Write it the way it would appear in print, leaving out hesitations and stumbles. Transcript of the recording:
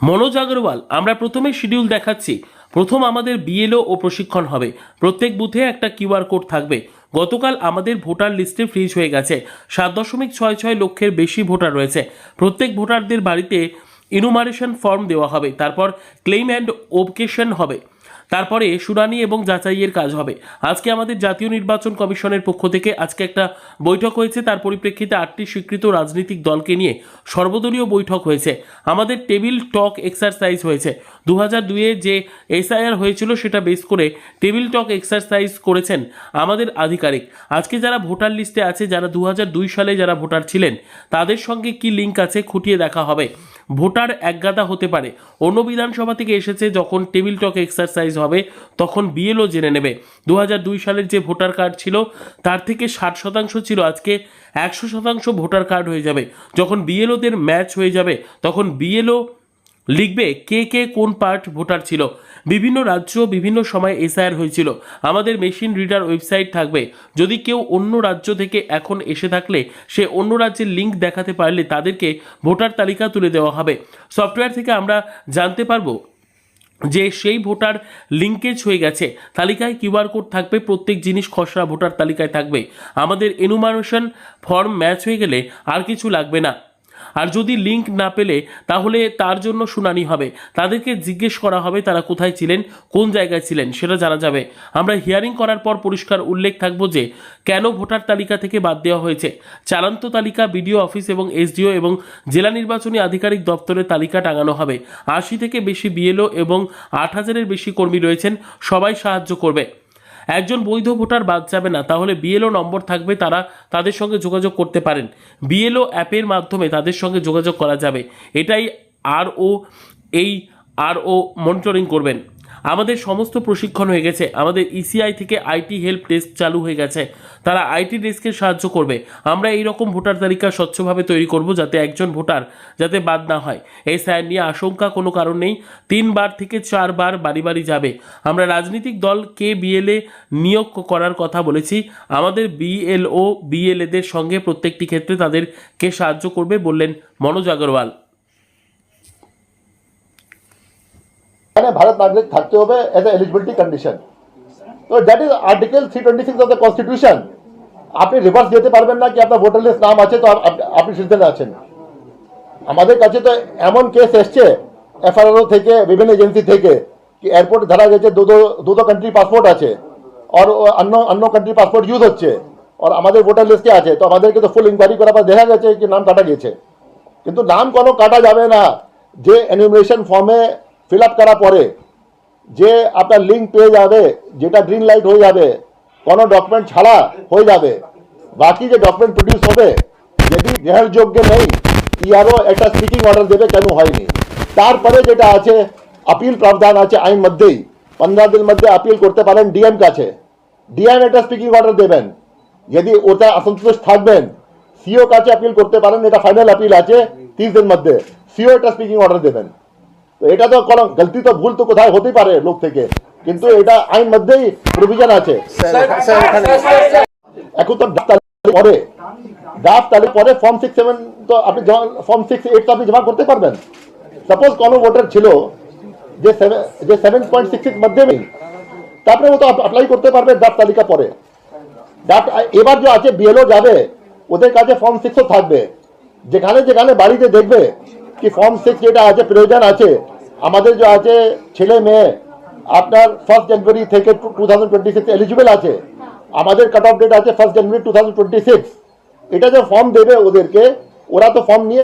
মনোজ আগরওয়াল। আমরা প্রথমে শিডিউল দেখাচ্ছি। প্রথম আমাদের বিএলও ও প্রশিক্ষণ হবে। প্রত্যেক বুথে একটা কিউআর কোড থাকবে। গতকাল আমাদের ভোটার লিস্টে ফ্রিজ হয়ে গেছে। 7.66 লক্ষের বেশি ভোটার রয়েছে। প্রত্যেক ভোটারদের বাড়িতে ইনুমারেশন ফর্ম দেওয়া হবে। তারপর ক্লেম অ্যান্ড ওকেশন হবে। তারপরে শুনানি এবং যাচাইয়ের কাজ হবে। আজকে আমাদের জাতীয় নির্বাচন কমিশনের পক্ষ থেকে আজকে একটা বৈঠক হয়েছে। তার পরিপ্রেক্ষিতে 8টি স্বীকৃত রাজনৈতিক দলকে নিয়ে সর্বদলীয় বৈঠক হয়েছে। আমাদের টেবিল টক এক্সারসাইজ হয়েছে। 2002-এ যে এসআইআর হয়েছিল সেটা বেস করে টেবিল টক এক্সারসাইজ করেছেন আমাদের আধিকারিক। আজকে যারা ভোটার লিস্টে আছে, যারা 2002 সালে যারা ভোটার ছিলেন, তাদের সঙ্গে কি লিঙ্ক আছে খুঁটিয়ে দেখা হবে। ভোটার একগাদা হতে পারে। অন্য বিধানসভা থেকে এসেছে, যখন টেবিল টক এক্সারসাইজ হবে তখন বিএলও জেনে নেবে 2002 সালের যে ভোটার কার্ড ছিল তার থেকে 60% ছিল, আজকে 100% ভোটার কার্ড হয়ে যাবে। যখন বিএলওদের ম্যাচ হয়ে যাবে তখন বিএলও লিখবে কে কে কোন পার্ট ভোটার ছিল। বিভিন্ন রাজ্য বিভিন্ন সময় এসআইআর হয়েছিল। আমাদের মেশিন রিডার ওয়েবসাইট থাকবে। যদি কেউ অন্য রাজ্য থেকে এখন এসে থাকলে সে অন্য রাজ্যের লিঙ্ক দেখাতে পারলে তাদেরকে ভোটার তালিকা তুলে দেওয়া হবে। সফটওয়্যার থেকে আমরা জানতে পারবো যে সেই ভোটার লিঙ্কেজ হয়ে গেছে। তালিকায় কিউআর কোড থাকবে। প্রত্যেক জিনিস খসড়া ভোটার তালিকায় থাকবে। আমাদের এনুমারেশন ফর্ম ম্যাচ হয়ে গেলে আর কিছু লাগবে না। আর যদি লিঙ্ক না পেলে তাহলে তার জন্য শুনানি হবে। তাদেরকে জিজ্ঞেস করা হবে তারা কোথায় ছিলেন, কোন জায়গায় ছিলেন, সেটা জানা যাবে। আমরা হিয়ারিং করার পর পরিষ্কার উল্লেখ থাকবো যে কেন ভোটার তালিকা থেকে বাদ দেওয়া হয়েছে। চালান্ত তালিকা বিডিও অফিস এবং এসডিও এবং জেলা নির্বাচনী আধিকারিক দপ্তরের তালিকা টাঙানো হবে। 80 থেকে বেশি বিএলও এবং 8000-এর বেশি কর্মী রয়েছেন, সবাই সাহায্য করবে। একজন বৈধ ভোটার বাদ যাবে না। তাহলে বিএলও নম্বর থাকবে, তারা তাদের সঙ্গে যোগাযোগ করতে পারেন। বিএলও অ্যাপের মাধ্যমে তাদের সঙ্গে যোগাযোগ করা যাবে। এটাই আরও মনিটরিং করবেন। আমাদের সমস্ত প্রশিক্ষণ হয়ে গেছে। আমাদের ইসিআই থেকে আইটি হেল্প ডেস্ক চালু হয়ে গেছে। তারা আইটি ডেস্কের সাহায্য করবে। আমরা এই রকম ভোটার তালিকা স্বচ্ছভাবে তৈরি করব যাতে একজন ভোটার যাতে বাদ না হয়। এসআইআর নিয়ে আশঙ্কা কোনো কারণ নেই। 3 বার থেকে 4 বার বাড়ি বাড়ি যাবে। আমরা রাজনৈতিক দলকে বিএলএ নিয়োগ করার কথা বলেছি। আমাদের বিএলও বিএলএদের সঙ্গে প্রত্যেকটি ক্ষেত্রে তাদেরকে সাহায্য করবে বললেন মনোজ আগরওয়াল। भारत नागरिक থাকতে হবে এজ এ এলিজিবিলিটি কন্ডিশন। তো that is article 326 of the constitution. আপনি রিভার্স দিতে পারবেন না কি আপনার ভোটার লিস্ট নাম আছে তো আপনি সিটিজেন আছেন। আমাদের কাছে তো এমন কেস এসছে এফআরও থেকে, বিভিন্ন এজেন্সি থেকে, কি এয়ারপোর্ট ধরা গেছে দুটো কান্ট্রি পাসপোর্ট আছে আর অন্য কান্ট্রি পাসপোর্ট ইউজ হচ্ছে আর আমাদের ভোটার লিস্টে আছে। তো আমাদেরকে তো ফুল ইনকোয়ারি করার পর দেখা গেছে কি নাম কাটা গেছে। কিন্তু নাম কোনো কাটা যাবে না। যে এনুমারেশন ফর্মে ফিল আপ করার পরে যে আপনার লিঙ্ক পেয়ে যাবে, যেটা গ্রিন লাইট হয়ে যাবে, কোনো ডকুমেন্ট ছাড়া হয়ে যাবে। বাকি যে ডকুমেন্ট প্রডিউস হবে যদি গ্রহণযোগ্য নেই, ইয়ারও একটা স্পিকিং অর্ডার দেবে কেন হয়নি। তারপরে যেটা আছে আপিল প্রাবধান আছে আইন মধ্যেই, 15 দিন মধ্যে আপিল করতে পারেন ডিএম কাছে। ডিএম একটা স্পিকিং অর্ডার দেবেন। যদি ওটা অসন্তুষ্ট থাকবেন সিও কাছে আপিল করতে পারেন। এটা ফাইনাল আপিল আছে 30 দিন মধ্যে। সিও একটা স্পিকিং অর্ডার দেবেন। তো এটা তো কোনো গলতি তো ভুল তো কোথায় হতেই পারে লোক থেকে, কিন্তু এটা আইন মধ্যেই প্রভিশন আছে। এখন তো ড্রাফট তালিকা পরে ফর্ম 6-7 তো আপনি ফর্ম 6-8 তো আপনি জমা করতে পারবেন। সাপোজ কোনো ভোটার ছিল যে 7.66 মধ্যে নেই, তারপরে ও তো অ্যাপ্লাই করতে পারবে ড্রাফট তালিকা পরে। ড্রাফট এবার যে আছে বিএলও যাবে, ওদের কাছে ফর্ম 6ও থাকবে। যেখানে যেখানে বাড়িতে দেখবে কি ফর্ম 6 যেটা আছে প্রয়োজন আছে, আমাদের যে আছে ছেলে মেয়ে আপনার 1 জানুয়ারি থেকে 2026 এলিজিবল আছে। আমাদের কাট অফ ডেট আছে 1 জানুয়ারি 2026। এটা যে ফর্ম দেবে ওদেরকে, ওরা তো ফর্ম নিয়ে